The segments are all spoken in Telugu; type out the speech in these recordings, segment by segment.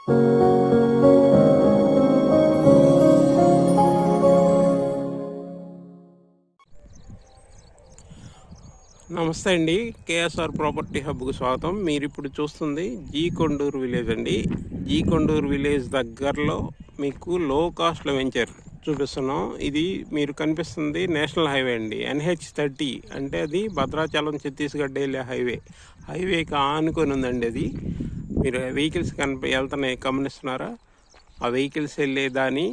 నమస్తే అండి, కేఎస్ఆర్ ప్రాపర్టీ హబ్కు స్వాగతం. మీరు ఇప్పుడు చూస్తుంది జీ కొండూరు విలేజ్ అండి. జీ కొండూరు విలేజ్ దగ్గరలో మీకు లో కాస్ట్లో వెంచర్ చూపిస్తున్నాం. ఇది మీరు కనిపిస్తుంది నేషనల్ హైవే అండి, NH30. అంటే అది భద్రాచలం ఛత్తీస్గఢ్ వెళ్ళే హైవేకి ఆనుకొని ఉందండి. అది మీరు వెహికల్స్ వెళ్తున్నాయి గమనిస్తున్నారా? ఆ వెహికల్స్ వెళ్ళే దాని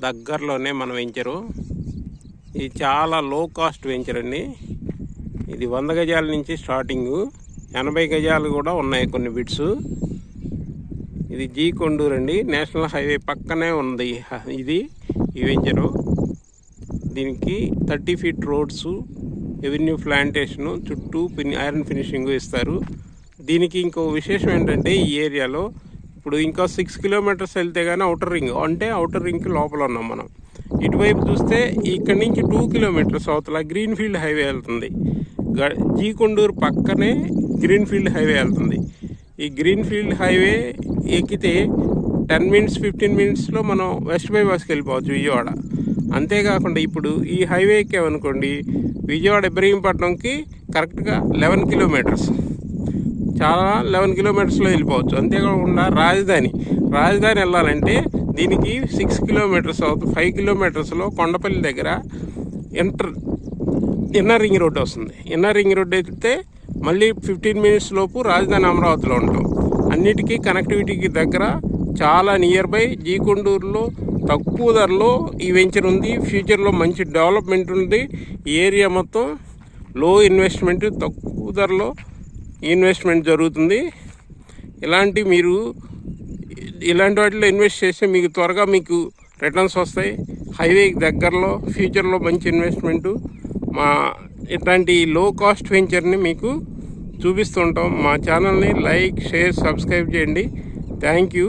దగ్గరలోనే మన వెంచరు. ఇది చాలా లో కాస్ట్ వెంచర్ అండి. ఇది 100 గజాల నుంచి స్టార్టింగు, 80 గజాలు కూడా ఉన్నాయి కొన్ని బిట్స్. ఇది జీ కొండూరు అండి, నేషనల్ హైవే పక్కనే ఉంది ఇది ఈ వెంచరు. దీనికి 30 ఫీట్ రోడ్స్, ఎవెన్యూ ప్లాంటేషను, చుట్టూ ఐరన్ ఫినిషింగ్ ఇస్తారు. దీనికి ఇంకో విశేషం ఏంటంటే ఈ ఏరియాలో ఇప్పుడు ఇంకా 6 కిలోమీటర్స్ వెళ్తే కానీ అవుటర్ రింగ్, అంటే అవుటర్ రింగ్కి లోపల ఉన్నాం మనం. ఇటువైపు చూస్తే ఇక్కడి నుంచి 2 కిలోమీటర్స్ అవతల గ్రీన్ ఫీల్డ్ హైవే వెళ్తుంది. జీ కొండూరు పక్కనే గ్రీన్ ఫీల్డ్ హైవే వెళ్తుంది. ఈ గ్రీన్ ఫీల్డ్ హైవే ఎక్కితే 10 మినిట్స్ 15 మినిట్స్లో మనం వెస్ట్ బైపాస్కి వెళ్ళిపోవచ్చు విజయవాడ. అంతేకాకుండా ఇప్పుడు ఈ హైవే ఎక్కామనుకోండి, విజయవాడ ఇబ్రహీంపట్నంకి కరెక్ట్గా 11 కిలోమీటర్స్, చాలా 11 కిలోమీటర్స్లో వెళ్ళిపోవచ్చు. అంతేకాకుండా రాజధాని వెళ్ళాలంటే దీనికి 6 కిలోమీటర్స్ అవుతుంది. 5 కిలోమీటర్స్లో కొండపల్లి దగ్గర ఇన్నర్ రింగ్ రోడ్ వస్తుంది. ఇన్నర్ రింగ్ రోడ్ వెళ్తే మళ్ళీ 15 మినిట్స్ లోపు రాజధాని అమరావతిలో ఉంటాం. అన్నిటికీ కనెక్టివిటీకి దగ్గర, చాలా నియర్ బై. జీ కొండూరులో తక్కువ ధరలో ఈ వెంచర్ ఉంది. ఫ్యూచర్లో మంచి డెవలప్మెంట్ ఉంది. ఈ ఏరియా మొత్తం లో ఇన్వెస్ట్మెంట్, తక్కువ ధరలో ఇన్వెస్ట్మెంట్ జరుగుతుంది. మీరు ఇలాంటి వాటిలో ఇన్వెస్ట్ చేస్తే మీకు త్వరగా రిటర్న్స్ వస్తాయి. హైవేకి దగ్గరలో ఫ్యూచర్లో మంచి ఇన్వెస్ట్మెంటు. ఇట్లాంటి లో కాస్ట్ వెంచర్ని మీకు చూపిస్తుంటాం. మా ఛానల్ని లైక్, షేర్, సబ్స్క్రైబ్ చేయండి. Thank you.